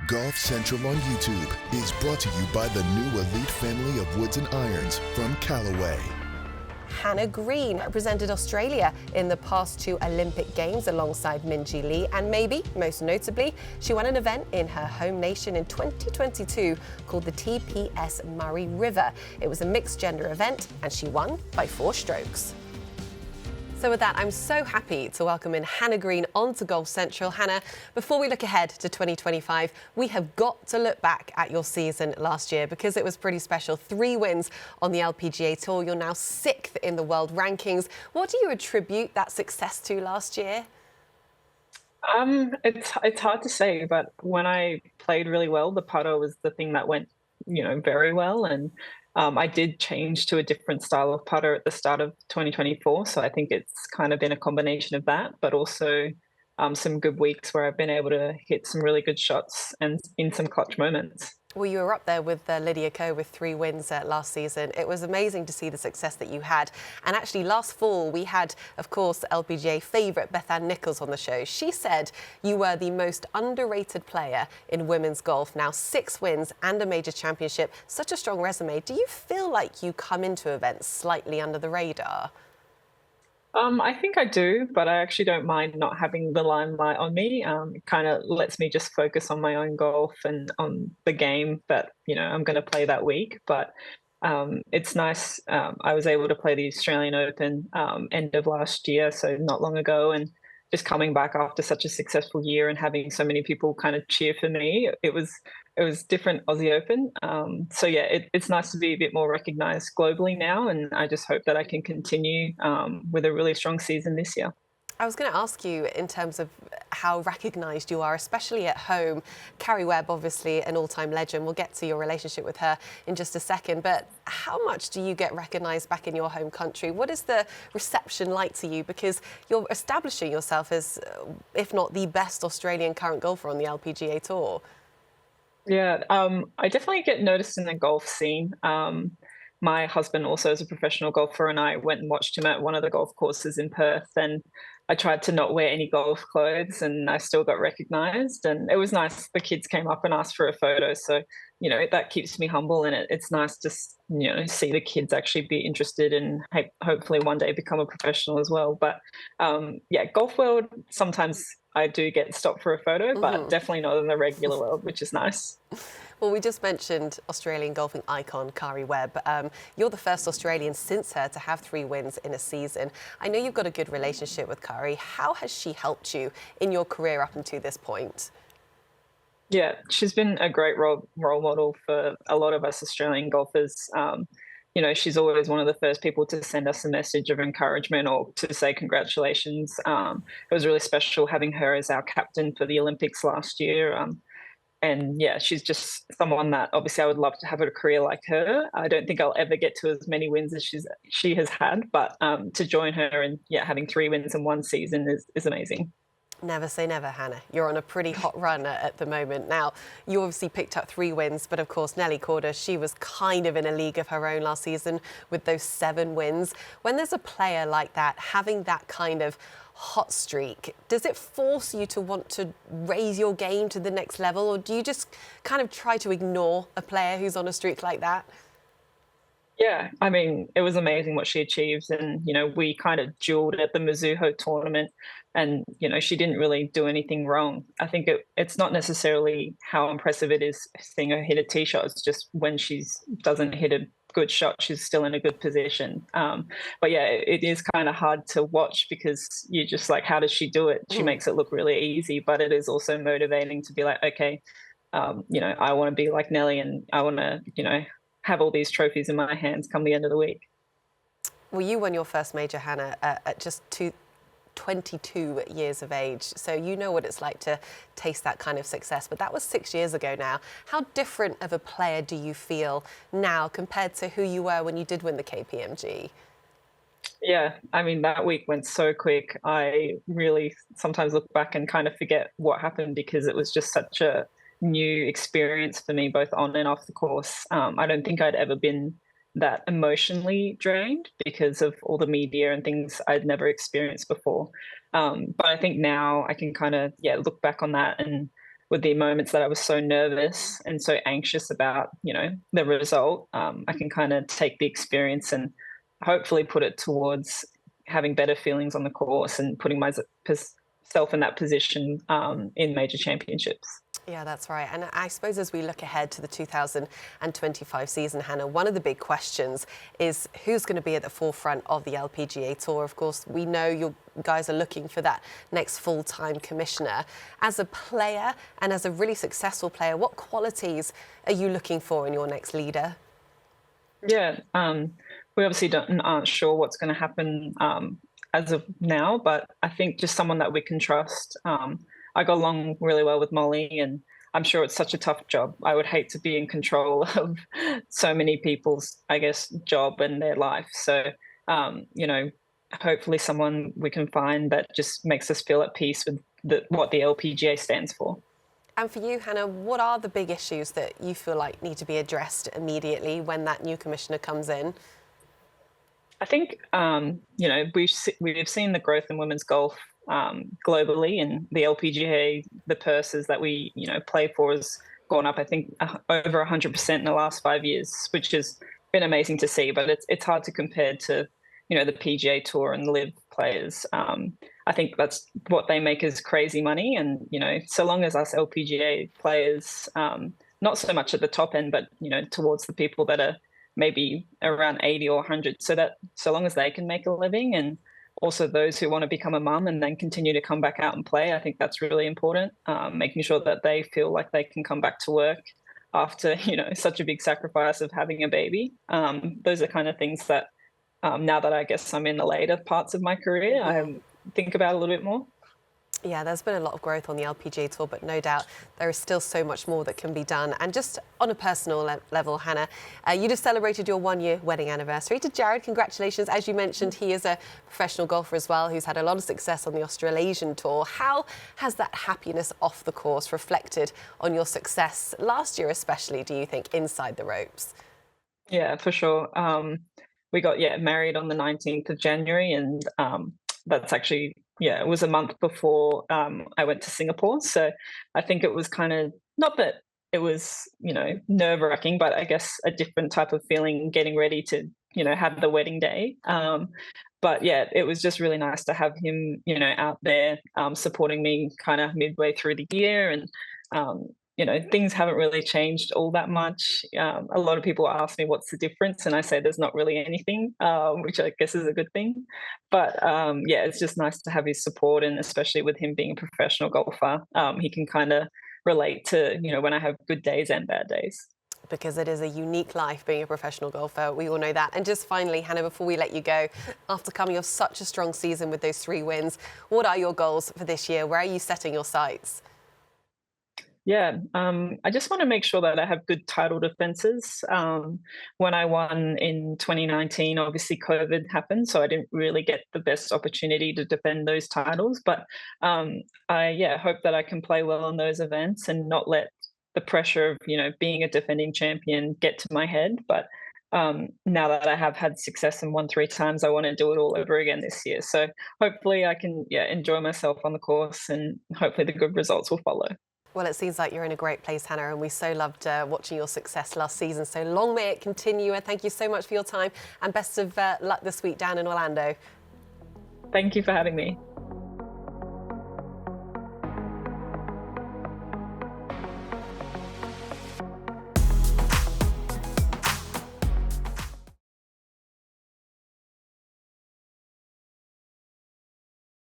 Golf Central on YouTube is brought to you by the new elite family of woods and irons from Callaway. Hannah Green represented Australia in the past 2 Olympic Games alongside Minjee Lee, and maybe most notably, she won an event in her home nation in 2022 called the TPS Murray River. It was a mixed gender event and she won by 4 strokes. So with that, I'm so happy to welcome in Hannah Green onto Golf Central. Hannah, before we look ahead to 2025, we have got to look back at your season last year because it was pretty special. 3 wins on the LPGA Tour. You're now 6th in the world rankings. What do you attribute that success to last year? It's hard to say, but when I played really well, the putter was the thing that went, very well. And I did change to a different style of putter at the start of 2024. So I think it's kind of been a combination of that, but also some good weeks where I've been able to hit some really good shots and in some clutch moments. Well, you were up there with Lydia Ko with 3 wins last season. It was amazing to see the success that you had. And actually, last fall, we had, of course, LPGA favourite Beth Ann Nichols on the show. She said you were the most underrated player in women's golf. Now 6 wins and a major championship. Such a strong resume. Do you feel like you come into events slightly under the radar? I think I do, but I actually don't mind not having the limelight on me. It kind of lets me just focus on my own golf and on the game that, I'm going to play that week. But it's nice. I was able to play the Australian Open end of last year, so not long ago, and just coming back after such a successful year and having so many people kind of cheer for me. It was different Aussie Open. So yeah, it's nice to be a bit more recognised globally now, and I just hope that I can continue with a really strong season this year. I was going to ask you in terms of how recognised you are, especially at home. Webb, obviously an all-time legend. We'll get to your relationship with her in just a second. But how much do you get recognised back in your home country? What is the reception like to you? Because you're establishing yourself as, if not the best Australian current golfer on the LPGA Tour. Yeah, I definitely get noticed in the golf scene. My husband also is a professional golfer, and I went and watched him at one of the golf courses in Perth, and I tried to not wear any golf clothes, and I still got recognised. And it was nice. The kids came up and asked for a photo, so that keeps me humble, and it's nice to see the kids actually be interested and hopefully one day become a professional as well. But yeah, golf world, sometimes I do get stopped for a photo, but definitely not in the regular world, which is nice. Well, we just mentioned Australian golfing icon Webb. You're the first Australian since her to have 3 wins in a season. I know you've got a good relationship with Kari. How has she helped you in your career up until this point? Yeah, she's been a great role model for a lot of us Australian golfers. She's always one of the first people to send us a message of encouragement or to say congratulations. It was really special having her as our captain for the Olympics last year. And yeah, she's just someone that obviously I would love to have a career like her. I don't think I'll ever get to as many wins as she has had, but to join her and having 3 wins in one season is amazing. Never say never, Hannah. You're on a pretty hot run at the moment. Now, you obviously picked up 3 wins, but of course, Nelly Korda, she was kind of in a league of her own last season with those 7 wins. When there's a player like that, having that kind of hot streak, does it force you to want to raise your game to the next level, or do you just kind of try to ignore a player who's on a streak like that? Yeah, I mean, it was amazing what she achieved. And, we kind of duelled at the Mizuho tournament and, she didn't really do anything wrong. I think it's not necessarily how impressive it is seeing her hit a tee shot. It's just when she doesn't hit a good shot, she's still in a good position. But yeah, it is kind of hard to watch because you're just like, how does she do it? She makes it look really easy, but it is also motivating to be like, okay, I want to be like Nelly and I want to, have all these trophies in my hands come the end of the week. Well, you won your first major, Hannah, at just 22 years of age. So you know what it's like to taste that kind of success. But that was 6 years ago now. How different of a player do you feel now compared to who you were when you did win the KPMG? Yeah, I mean, that week went so quick. I really sometimes look back and kind of forget what happened because it was just such a new experience for me, both on and off the course. I don't think I'd ever been that emotionally drained because of all the media and things I'd never experienced before. But I think now I can kind of, look back on that and with the moments that I was so nervous and so anxious about, the result, I can kind of take the experience and hopefully put it towards having better feelings on the course and putting myself in that position in major championships. Yeah, that's right. And I suppose as we look ahead to the 2025 season, Hannah, one of the big questions is who's going to be at the forefront of the LPGA Tour. Of course, we know you guys are looking for that next full-time commissioner. As a player and as a really successful player, what qualities are you looking for in your next leader? Yeah, we obviously aren't sure what's going to happen as of now, but I think just someone that we can trust. I got along really well with Molly, and I'm sure it's such a tough job. I would hate to be in control of so many people's, I guess, job and their life. So, hopefully someone we can find that just makes us feel at peace with what the LPGA stands for. And for you, Hannah, what are the big issues that you feel like need to be addressed immediately when that new commissioner comes in? I think, we've seen the growth in women's golf globally, and the LPGA, the purses that we, play for has gone up, I think, over 100% in the last 5 years, which has been amazing to see. But it's hard to compare to, the PGA Tour and Live players. I think that's what they make is crazy money. And, so long as us LPGA players, not so much at the top end, but, towards the people that are maybe around 80 or 100, so long as they can make a living, and also those who want to become a mum and then continue to come back out and play, I think that's really important. Making sure that they feel like they can come back to work after, such a big sacrifice of having a baby. Those are kind of things that now that I guess I'm in the later parts of my career, I think about a little bit more. Yeah, there's been a lot of growth on the LPGA Tour, but no doubt there is still so much more that can be done. And just on a personal level, Hannah, you just celebrated your 1-year wedding anniversary. To Jared, congratulations. As you mentioned, he is a professional golfer as well, who's had a lot of success on the Australasian Tour. How has that happiness off the course reflected on your success last year, especially, do you think, inside the ropes? Yeah, for sure. We got married on the 19th of January, and that's actually, it was a month before I went to Singapore. So I think it was kind of, not that it was, nerve-wracking, but I guess a different type of feeling getting ready to, have the wedding day. But yeah, it was just really nice to have him, out there supporting me kind of midway through the year. And things haven't really changed all that much. A lot of people ask me what's the difference, and I say there's not really anything, which I guess is a good thing. But it's just nice to have his support, and especially with him being a professional golfer, he can kind of relate to, when I have good days and bad days. Because it is a unique life being a professional golfer. We all know that. And just finally, Hannah, before we let you go, after coming off such a strong season with those 3 wins, what are your goals for this year? Where are you setting your sights? Yeah, I just want to make sure that I have good title defenses. When I won in 2019, obviously COVID happened, so I didn't really get the best opportunity to defend those titles. But I hope that I can play well in those events and not let the pressure of being a defending champion get to my head. But now that I have had success and won 3 times, I want to do it all over again this year. So hopefully I can enjoy myself on the course, and hopefully the good results will follow. Well, it seems like you're in a great place, Hannah, and we so loved watching your success last season. So long may it continue, and thank you so much for your time, and best of luck this week down in Orlando. Thank you for having me.